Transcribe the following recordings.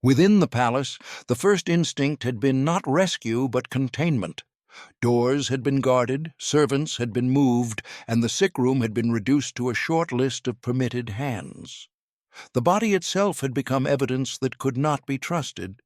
Within the palace, the first instinct had been not rescue but containment. Doors had been guarded, servants had been moved, and the sick room had been reduced to a short list of permitted hands. The body itself had become evidence that could not be trusted.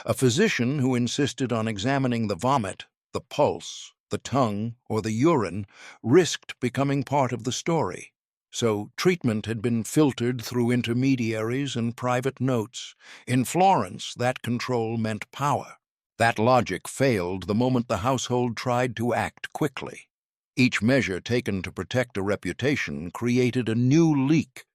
A physician who insisted on examining the vomit, the pulse, the tongue, or the urine risked becoming part of the story. So treatment had been filtered through intermediaries and private notes. In Florence, that control meant power. That logic failed the moment the household tried to act quickly. Each measure taken to protect a reputation created a new leak.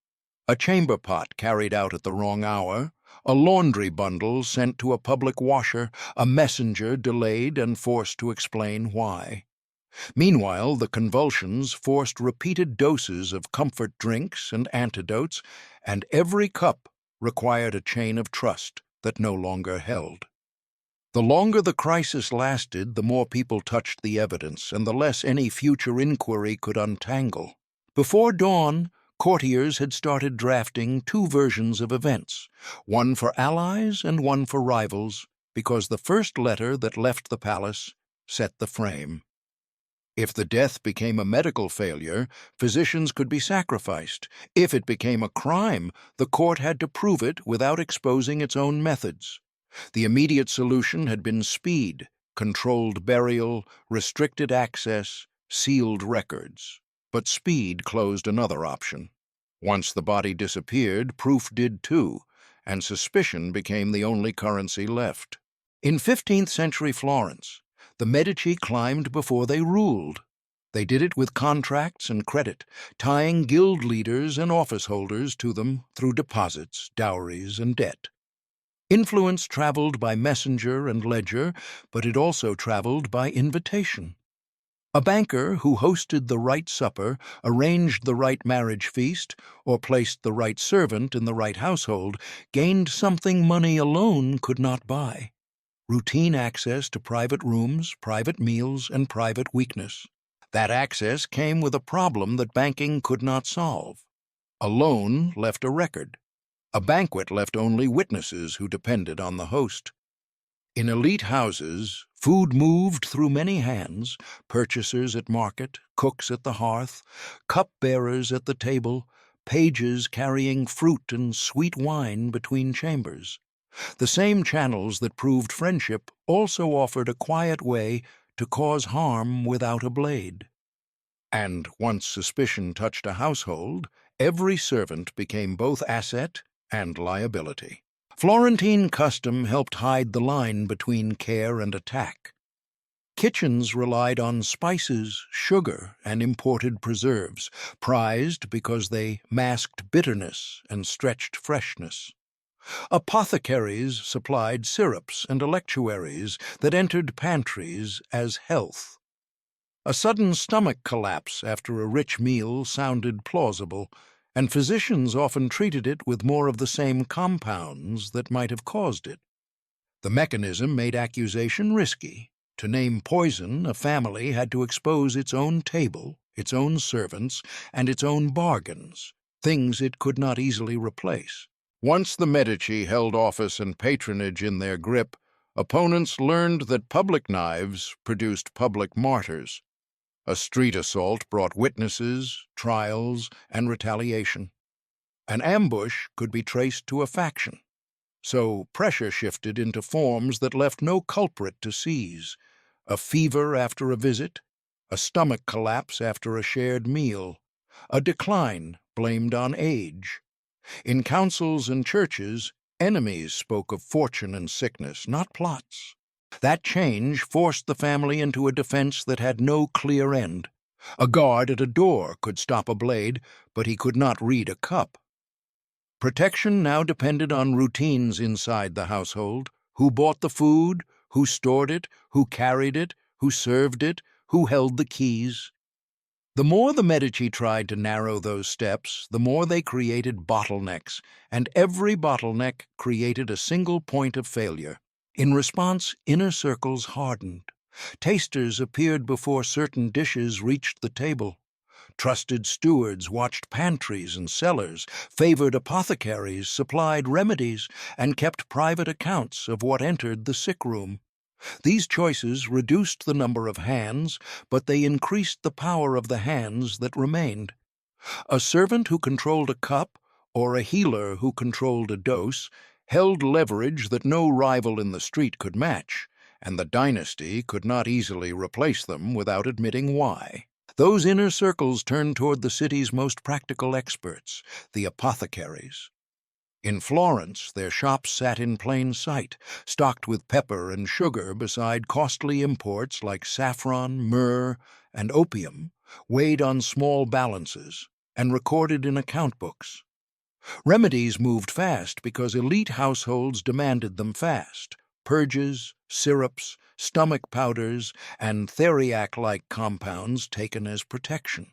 A chamber pot carried out at the wrong hour, a laundry bundle sent to a public washer, a messenger delayed and forced to explain why. Meanwhile, the convulsions forced repeated doses of comfort drinks and antidotes, and every cup required a chain of trust that no longer held. The longer the crisis lasted, the more people touched the evidence, and the less any future inquiry could untangle. Before dawn, courtiers had started drafting two versions of events, one for allies and one for rivals, because the first letter that left the palace set the frame. If the death became a medical failure, physicians could be sacrificed. If it became a crime, the court had to prove it without exposing its own methods. The immediate solution had been speed, controlled burial, restricted access, sealed records. But speed closed another option. Once the body disappeared, proof did too, and suspicion became the only currency left. In 15th century Florence, the Medici climbed before they ruled. They did it with contracts and credit, tying guild leaders and office holders to them through deposits, dowries, and debt. Influence traveled by messenger and ledger, but it also traveled by invitation. A banker who hosted the right supper, arranged the right marriage feast, or placed the right servant in the right household gained something money alone could not buy: routine access to private rooms, private meals, and private weakness. That access came with a problem that banking could not solve. A loan left a record. A banquet left only witnesses who depended on the host. In elite houses, food moved through many hands: purchasers at market, cooks at the hearth, cup-bearers at the table, pages carrying fruit and sweet wine between chambers. The same channels that proved friendship also offered a quiet way to cause harm without a blade. And once suspicion touched a household, every servant became both asset and liability. Florentine custom helped hide the line between care and attack. Kitchens relied on spices, sugar, and imported preserves, prized because they masked bitterness and stretched freshness. Apothecaries supplied syrups and electuaries that entered pantries as health. A sudden stomach collapse after a rich meal sounded plausible, and physicians often treated it with more of the same compounds that might have caused it. The mechanism made accusation risky. To name poison, a family had to expose its own table, its own servants, and its own bargains, things it could not easily replace. Once the Medici held office and patronage in their grip, opponents learned that public knives produced public martyrs. A street assault brought witnesses, trials, and retaliation. An ambush could be traced to a faction. So pressure shifted into forms that left no culprit to seize: a fever after a visit, a stomach collapse after a shared meal, a decline blamed on age. In councils and churches, enemies spoke of fortune and sickness, not plots. That change forced the family into a defense that had no clear end. A guard at a door could stop a blade, but he could not read a cup. Protection now depended on routines inside the household: who bought the food, who stored it, who carried it, who served it, who held the keys. The more the Medici tried to narrow those steps, the more they created bottlenecks, and every bottleneck created a single point of failure. In response, inner circles hardened. Tasters appeared before certain dishes reached the table. Trusted stewards watched pantries and cellars, favored apothecaries, supplied remedies, and kept private accounts of what entered the sick room. These choices reduced the number of hands, but they increased the power of the hands that remained. A servant who controlled a cup, or a healer who controlled a dose, held leverage that no rival in the street could match, and the dynasty could not easily replace them without admitting why. Those inner circles turned toward the city's most practical experts, the apothecaries. In Florence, their shops sat in plain sight, stocked with pepper and sugar beside costly imports like saffron, myrrh, and opium, weighed on small balances and recorded in account books. Remedies moved fast because elite households demanded them fast. Purges, syrups, stomach powders, and theriac-like compounds taken as protection.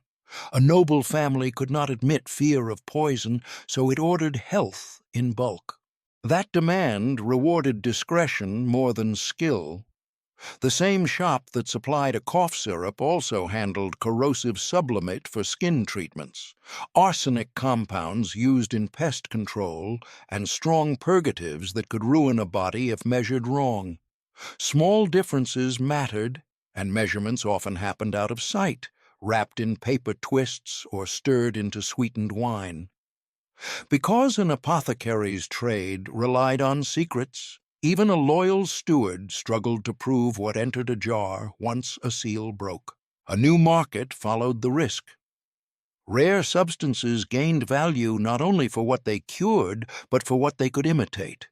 A noble family could not admit fear of poison, so it ordered health in bulk. That demand rewarded discretion more than skill. The same shop that supplied a cough syrup also handled corrosive sublimate for skin treatments, arsenic compounds used in pest control, and strong purgatives that could ruin a body if measured wrong. Small differences mattered, and measurements often happened out of sight, wrapped in paper twists or stirred into sweetened wine. Because an apothecary's trade relied on secrets, even a loyal steward struggled to prove what entered a jar once a seal broke. A new market followed the risk. Rare substances gained value not only for what they cured, but for what they could imitate.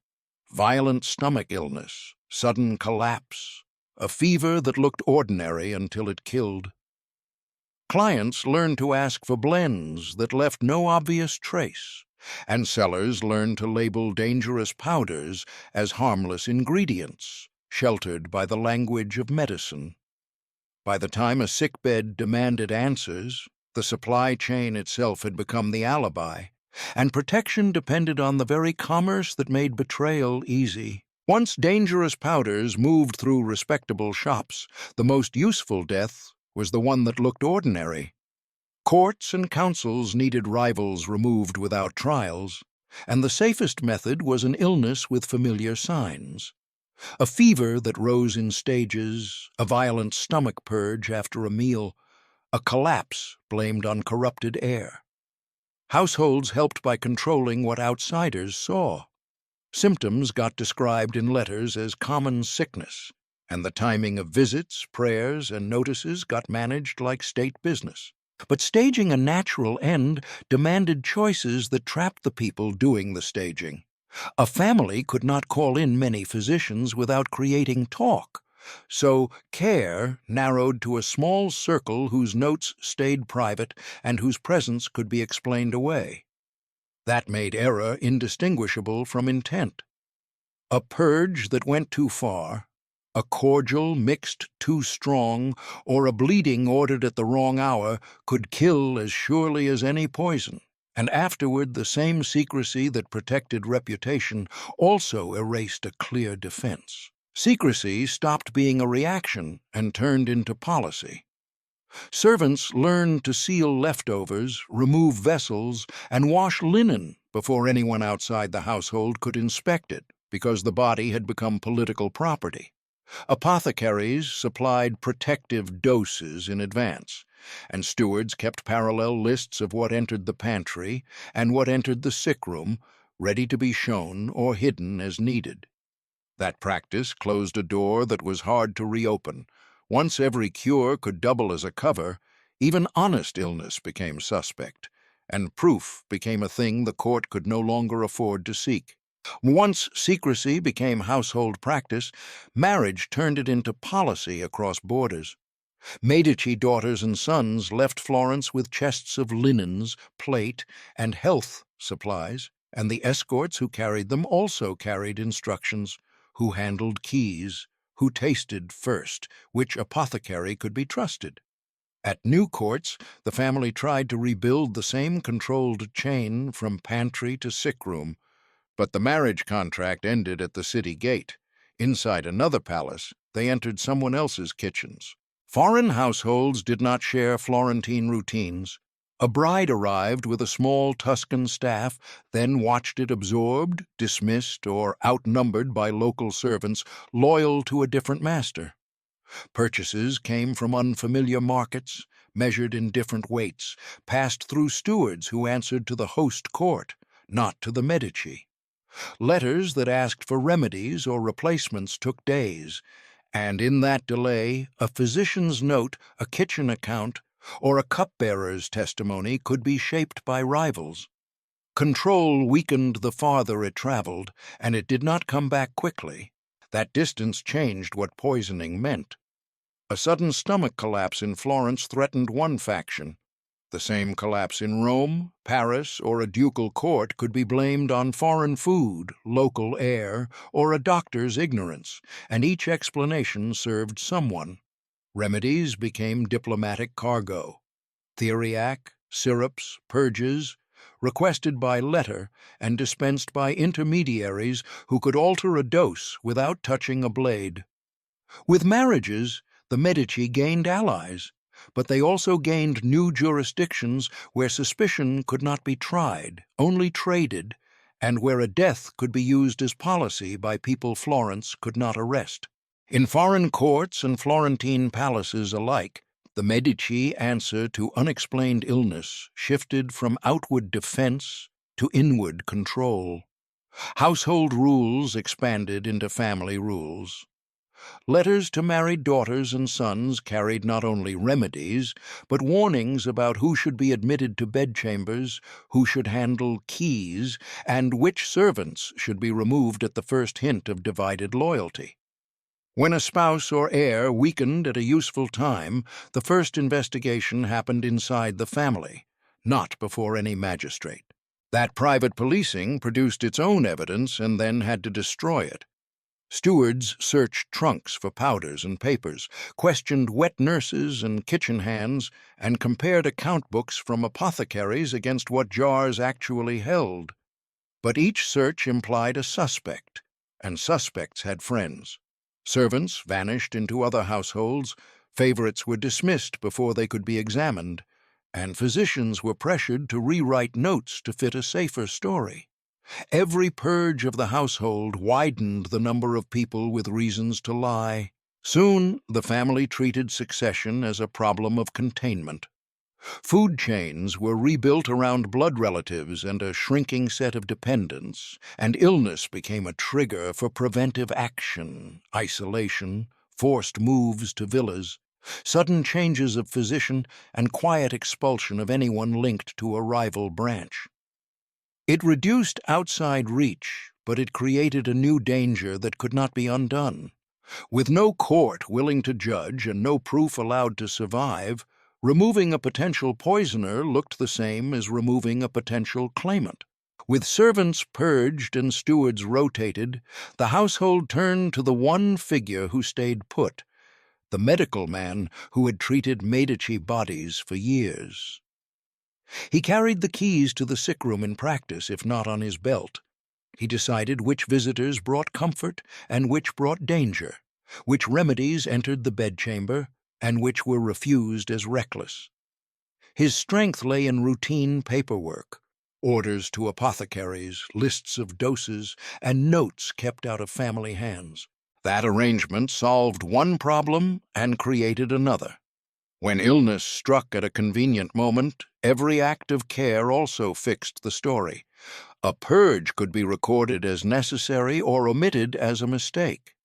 Violent stomach illness, sudden collapse, a fever that looked ordinary until it killed. Clients learned to ask for blends that left no obvious trace, and sellers learned to label dangerous powders as harmless ingredients, sheltered by the language of medicine. By the time a sickbed demanded answers, the supply chain itself had become the alibi, and protection depended on the very commerce that made betrayal easy. Once dangerous powders moved through respectable shops, the most useful death was the one that looked ordinary. Courts and councils needed rivals removed without trials, and the safest method was an illness with familiar signs. A fever that rose in stages, a violent stomach purge after a meal, a collapse blamed on corrupted air. Households helped by controlling what outsiders saw. Symptoms got described in letters as common sickness, and the timing of visits, prayers, and notices got managed like state business. But staging a natural end demanded choices that trapped the people doing the staging. A family could not call in many physicians without creating talk, so care narrowed to a small circle whose notes stayed private and whose presence could be explained away. That made error indistinguishable from intent. A purge that went too far, a cordial mixed too strong, or a bleeding ordered at the wrong hour could kill as surely as any poison, and afterward the same secrecy that protected reputation also erased a clear defense. Secrecy stopped being a reaction and turned into policy. Servants learned to seal leftovers, remove vessels, and wash linen before anyone outside the household could inspect it, because the body had become political property. Apothecaries supplied protective doses in advance, and stewards kept parallel lists of what entered the pantry and what entered the sick room, ready to be shown or hidden as needed. That practice closed a door that was hard to reopen. Once every cure could double as a cover, even honest illness became suspect, and proof became a thing the court could no longer afford to seek. Once secrecy became household practice, marriage turned it into policy across borders. Medici daughters and sons left Florence with chests of linens, plate, and health supplies, and the escorts who carried them also carried instructions: who handled keys, who tasted first, which apothecary could be trusted. At new courts, the family tried to rebuild the same controlled chain from pantry to sick room, but the marriage contract ended at the city gate. Inside another palace, they entered someone else's kitchens. Foreign households did not share Florentine routines. A bride arrived with a small Tuscan staff, then watched it absorbed, dismissed, or outnumbered by local servants loyal to a different master. Purchases came from unfamiliar markets, measured in different weights, passed through stewards who answered to the host court, not to the Medici. Letters that asked for remedies or replacements took days, and in that delay, a physician's note, a kitchen account, or a cupbearer's testimony could be shaped by rivals. Control weakened the farther it traveled, and it did not come back quickly. That distance changed what poisoning meant. A sudden stomach collapse in Florence threatened one faction. The same collapse in Rome, Paris, or a ducal court could be blamed on foreign food, local air, or a doctor's ignorance, and each explanation served someone. Remedies became diplomatic cargo. Theriac, syrups, purges, requested by letter and dispensed by intermediaries who could alter a dose without touching a blade. With marriages, the Medici gained allies, but they also gained new jurisdictions where suspicion could not be tried, only traded, and where a death could be used as policy by people Florence could not arrest. In foreign courts and Florentine palaces alike, the Medici answer to unexplained illness shifted from outward defense to inward control. Household rules expanded into family rules. Letters to married daughters and sons carried not only remedies, but warnings about who should be admitted to bedchambers, who should handle keys, and which servants should be removed at the first hint of divided loyalty. When a spouse or heir weakened at a useful time, the first investigation happened inside the family, not before any magistrate. That private policing produced its own evidence and then had to destroy it. Stewards searched trunks for powders and papers, questioned wet nurses and kitchen hands, and compared account books from apothecaries against what jars actually held. But each search implied a suspect, and suspects had friends. Servants vanished into other households, favorites were dismissed before they could be examined, and physicians were pressured to rewrite notes to fit a safer story. Every purge of the household widened the number of people with reasons to lie. Soon, the family treated succession as a problem of containment. Food chains were rebuilt around blood relatives and a shrinking set of dependents, and illness became a trigger for preventive action, isolation, forced moves to villas, sudden changes of physician, and quiet expulsion of anyone linked to a rival branch. It reduced outside reach, but it created a new danger that could not be undone. With no court willing to judge and no proof allowed to survive, removing a potential poisoner looked the same as removing a potential claimant. With servants purged and stewards rotated, the household turned to the one figure who stayed put, the medical man who had treated Medici bodies for years. He carried the keys to the sick room in practice, if not on his belt. He decided which visitors brought comfort and which brought danger, which remedies entered the bedchamber, and which were refused as reckless. His strength lay in routine paperwork, orders to apothecaries, lists of doses, and notes kept out of family hands. That arrangement solved one problem and created another. When illness struck at a convenient moment, every act of care also fixed the story. A purge could be recorded as necessary or omitted as a mistake.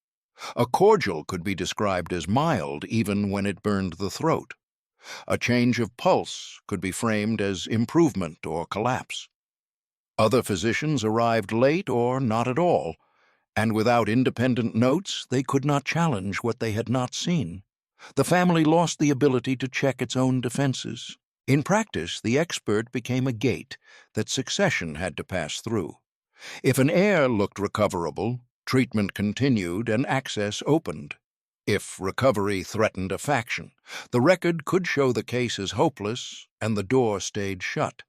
A cordial could be described as mild even when it burned the throat. A change of pulse could be framed as improvement or collapse. Other physicians arrived late or not at all, and without independent notes they could not challenge what they had not seen. The family lost the ability to check its own defenses. In practice, the expert became a gate that succession had to pass through. If an heir looked recoverable, treatment continued and access opened. If recovery threatened a faction, the record could show the case as hopeless and the door stayed shut.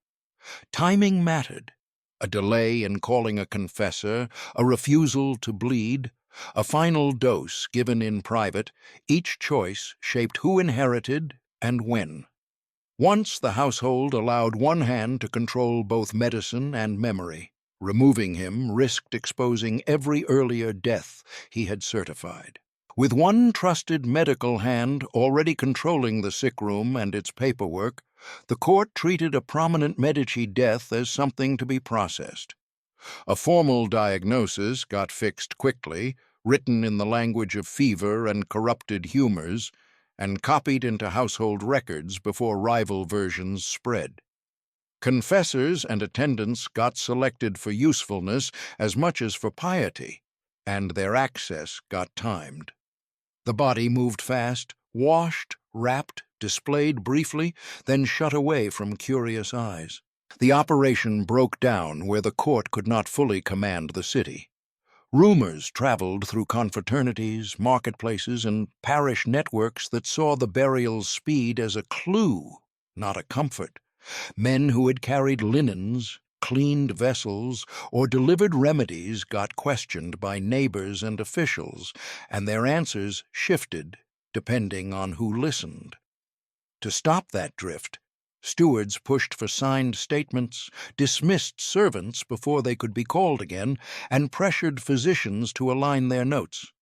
Timing mattered. A delay in calling a confessor, a refusal to bleed, a final dose given in private, each choice shaped who inherited and when. Once the household allowed one hand to control both medicine and memory. Removing him risked exposing every earlier death he had certified. With one trusted medical hand already controlling the sick room and its paperwork, the court treated a prominent Medici death as something to be processed. A formal diagnosis got fixed quickly, written in the language of fever and corrupted humors, and copied into household records before rival versions spread. Confessors and attendants got selected for usefulness as much as for piety, and their access got timed. The body moved fast, washed, wrapped, displayed briefly, then shut away from curious eyes. The operation broke down where the court could not fully command the city. Rumors traveled through confraternities, marketplaces, and parish networks that saw the burial's speed as a clue, not a comfort. Men who had carried linens, cleaned vessels, or delivered remedies got questioned by neighbors and officials, and their answers shifted depending on who listened. To stop that drift, stewards pushed for signed statements, dismissed servants before they could be called again, and pressured physicians to align their notes.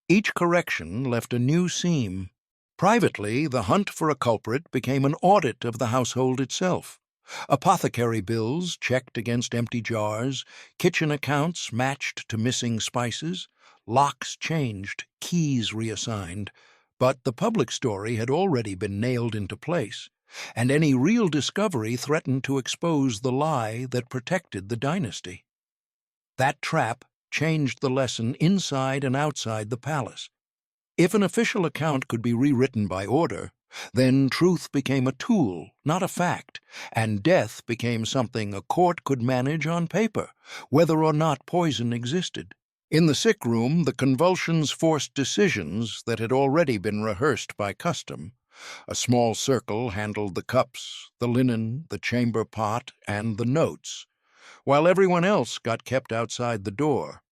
Each correction left a new seam. Privately, the hunt for a culprit became an audit of the household itself. Apothecary bills checked against empty jars, kitchen accounts matched to missing spices, locks changed, keys reassigned. But the public story had already been nailed into place, and any real discovery threatened to expose the lie that protected the dynasty. That trap changed the lesson inside and outside the palace. If an official account could be rewritten by order, then truth became a tool, not a fact, and death became something a court could manage on paper, whether or not poison existed. In the sick room, the convulsions forced decisions that had already been rehearsed by custom. A small circle handled the cups, the linen, the chamber pot, and the notes, while everyone else got kept outside the door.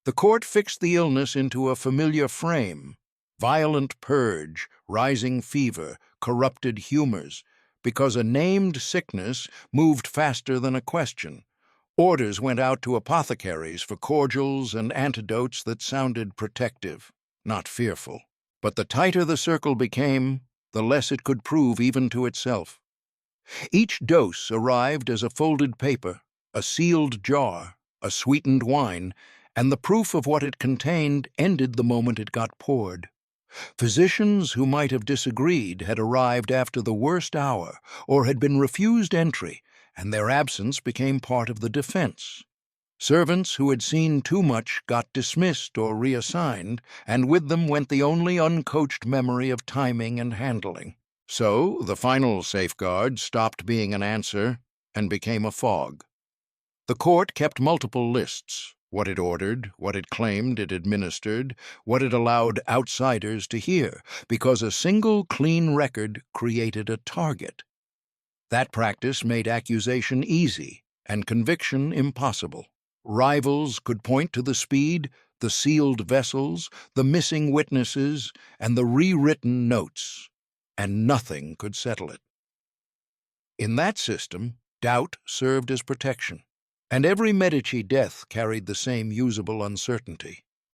The court fixed the illness into a familiar frame: violent purge, rising fever, corrupted humors, because a named sickness moved faster than a question. Orders went out to apothecaries for cordials and antidotes that sounded protective, not fearful. But the tighter the circle became, the less it could prove even to itself. Each dose arrived as a folded paper, a sealed jar, a sweetened wine, and the proof of what it contained ended the moment it got poured. Physicians who might have disagreed had arrived after the worst hour or had been refused entry, and their absence became part of the defense. Servants who had seen too much got dismissed or reassigned, and with them went the only uncoached memory of timing and handling. So the final safeguard stopped being an answer and became a fog. The court kept multiple lists: what it ordered, what it claimed it administered, what it allowed outsiders to hear, because a single clean record created a target. That practice made accusation easy and conviction impossible. Rivals could point to the speed, the sealed vessels, the missing witnesses, and the rewritten notes, and nothing could settle it. In that system, doubt served as protection, and every Medici death carried the same usable uncertainty.